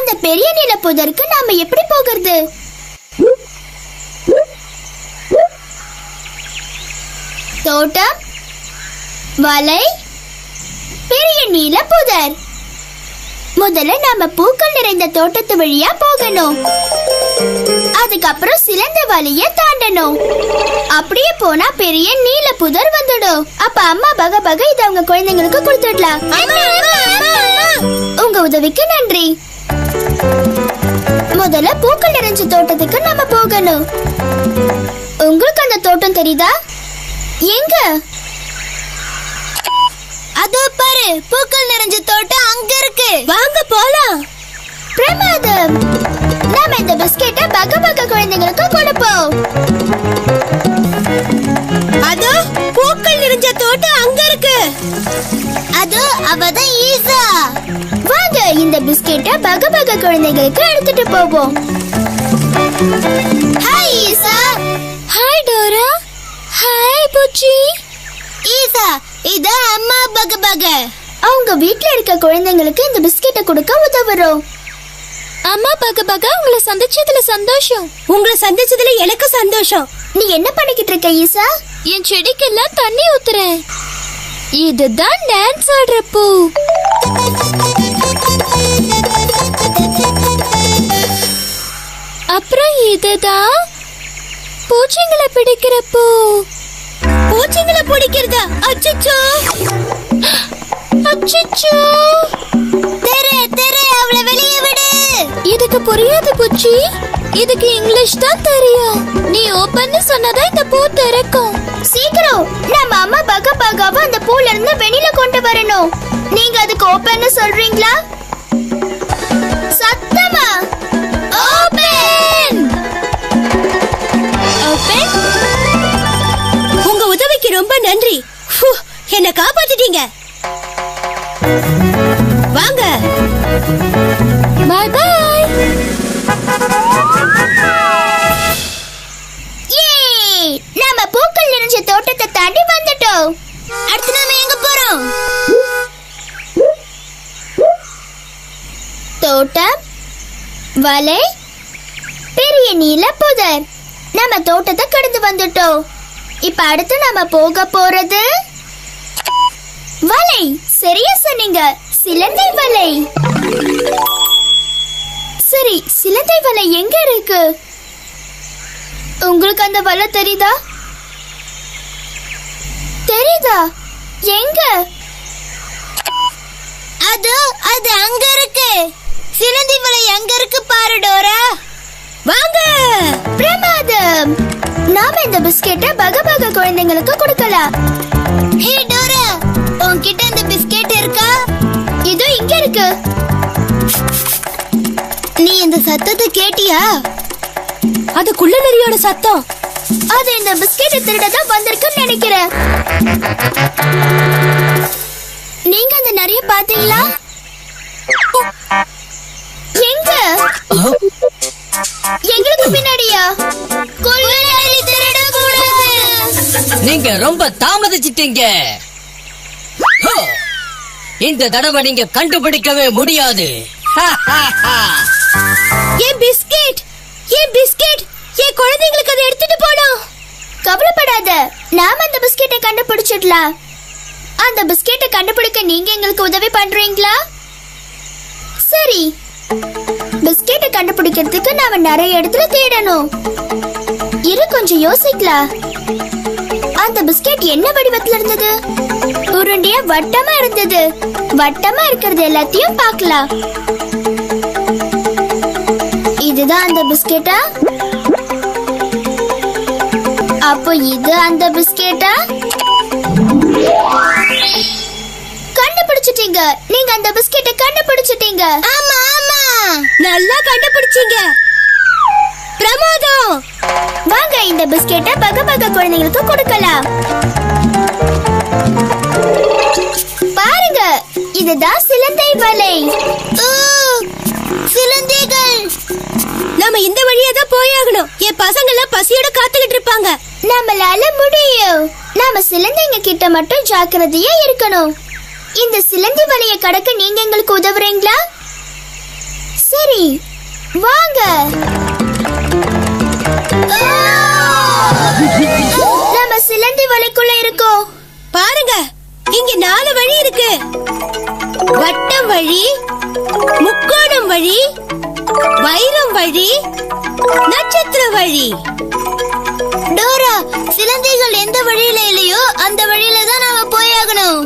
அந்த பெரிய நீல புதருக்கு நாம எப்படி போகிறது? தோட்டம், வலை, பெரிய நீல புதர். முதல்ல நாம பூக்கள் நிறைந்த தோட்டத்து வழியா போகணும். அதுக்கப்புறம் சிலந்த வழிய தாண்டணும். அப்படியே போனா பெரிய நீல புதர் வந்துடும். அப்ப அம்மா பக பக இத அவங்க குழந்தைங்களுக்கு கொடுத்துடலாம். உங்க உதவிக்கு நன்றி. முதல்ல பூக்கள் நிறைஞ்ச தோட்டத்துக்கு நாம போகணும். உங்களுக்கு அந்த தோட்டம் தெரியுதா? எங்க? அதோ பாரு, பூக்கள் நிறைஞ்ச தோட்டம் அங்க இருக்கு. வாங்க போலாம். பிரமாதம். நாம இந்த பிஸ்கெட்டை பக பக குழந்தைங்களுக்கு கொடுப்போம். அதோ பூக்கள் நிறைஞ்ச தோட்டம் அங்க இருக்கு. அதோ அவதான் ஈசா. வாங்க இந்த பிஸ்கெட்டை பக பக குழந்தைங்களுக்கு எடுத்துட்டு போவோம். Hi Eesa. Hi Dora. Hi Puchi. Eesa, இத அம்மா பக பக. அவங்க வீட்ல இருக்க குழந்தைங்களுக்கு இந்த பிஸ்கெட்டை கொடுக்க உதவுறோம். அம்மா பக பக, உங்களை சந்திச்சதுல சந்தோஷம். உங்களை சந்திச்சதுல எனக்கு சந்தோஷம். நீ என்ன பண்ணிக்கிட்டு இருக்க ஈசா? என் செடிக்கெல்லாம் தண்ணி ஊத்துறேன். இதுதான் டான்ஸ் ஆடுற பூ. அப்புறம் இதுதான் பூச்சிங்களை பிடிக்கிற பூ. பூச்சிங்களை பிடிக்கிறதா? அச்சச்சோ அச்சச்சோ. தெரே தெரே, அவளை வெளியே விடு. இதுக்கு புரியாது புச்சி. இதுக்கு இங்கிலீஷ் தான் தெரியும். நீ ஓபன்னு சொன்னதா இந்த பூ திறக்கும். சீக்கிரம் நம்ம அம்மா பக பகாவ அந்த பூல இருந்து வெளியில கொண்டு வரணும். நீங்க அதுக்கு ஓபன்னு சொல்றீங்களா? சத்தமா ஓபன். ஓபன். உங்க உதவிக்கு ரொம்ப நன்றி. என்ன காப்பாத்திட்டீங்க. வாங்க. Bye bye. நாம பூக்கள் நிறைஞ்ச தோட்டத்தை தாண்டி வந்துட்டோம். அடுத்து நாம எங்க போறோம்? தோட்டம், வலை, பெரிய நீல புதர். நம்ம தோட்டத்தை கடந்து வந்துட்டோம். இப்ப அடுத்து நாம போக போறது வலை. சரியா சொன்னீங்க, சிலந்தை வலை. சரி, சிலந்தை வலை எங்க இருக்கு? உங்களுக்கு அந்த வலை தெரியுதா? தெரியுதா? எங்க? அது அங்க இருக்கு. சிலந்தி வலை எங்க இருக்கு பாரு டோரா. வாங்க. பிரமாதம். நாம இந்த பிஸ்கெட்டை பக பக குழந்தைங்களுக்கு கொடுக்கலாம். ஹே டோரா, உன்கிட்ட இந்த பிஸ்கெட் இருக்கா? இதோ இங்க இருக்கு. நீ இந்த சத்தத்தை கேட்டியா? அது குள்ள நரியோட சத்தம். அது இந்த பிஸ்கெட்டை திருடதான் வந்திருக்குன்னு நினைக்கிறேன். நீங்க அந்த நரிய பாத்தீங்களா? எங்க? எங்களுக்கு பின்னாடியா? குள்ள நரி திருட கூடாது. நீங்க ரொம்ப தாமதிச்சிட்டீங்க. இந்த தடவை நீங்க கண்டுபிடிக்கவே முடியாது. என் பிஸ்கெட், என் பிஸ்கெட், என் குழந்தைங்களுக்கு அதை எடுத்துட்டு போனோம். கவலைப்படாத, நாம அந்த பிஸ்கெட்டை கண்டுபிடிச்சிடலாம். அந்த பிஸ்கெட்டை கண்டுபிடிக்க நீங்க எங்களுக்கு உதவி பண்றீங்களா? சரி, பிஸ்கெட்டை கண்டுபிடிக்கிறதுக்கு நாம நிறைய இடத்துல தேடணும். இரு கொஞ்சம் யோசிக்கலாம். அந்த பிஸ்கெட் என்ன வடிவத்துல இருந்தது? உருண்டையா வட்டமா இருந்தது. வட்டமா இருக்கிறது எல்லாத்தையும் பார்க்கலாம். இதுதான் அந்த பிஸ்கெட்டா? அப்போ இது அந்த பிஸ்கெட்டா? கண்டுபிடிச்சிட்டீங்க. நீங்க அந்த பிஸ்கெட்டை கண்டுபிடிச்சிட்டீங்க. ஆமா ஆமா, நல்லா கண்டுபிடிச்சீங்க. பிரமாதம். வாங்க இந்த பிஸ்கெட்டை பக பக குழந்தைகளுக்கு கொடுக்கலாம். பாருங்க, இதுதான் சிலந்தை வலை. சிலந்தைகள். நாம இந்த வழியா தான் போயாகணும். என் பசங்க எல்லாம் பசியோட காத்துக்கிட்டு இருப்பாங்க. நம்மளால முடியும். நாம சிலந்தைங்க கிட்ட மட்டும் ஜாக்கிரதையா இருக்கணும். இந்த சிலந்தி வலையை கடக்க நீங்க எங்களுக்கு உதவுறீங்களா? சரி, சரி வாங்க. நம்ம சிலந்தி வலைக்குள்ள இருக்கோம். பாருங்க, இங்க 4 வழி இருக்கு. வட்டம் வழி, முக்கோணம் வழி, வைரம் வழி, நட்சத்திர வழி. டோரா, சிலந்திகள் எந்த வழியில இல்லையோ அந்த வழியில தான் நாம போயாகணும்.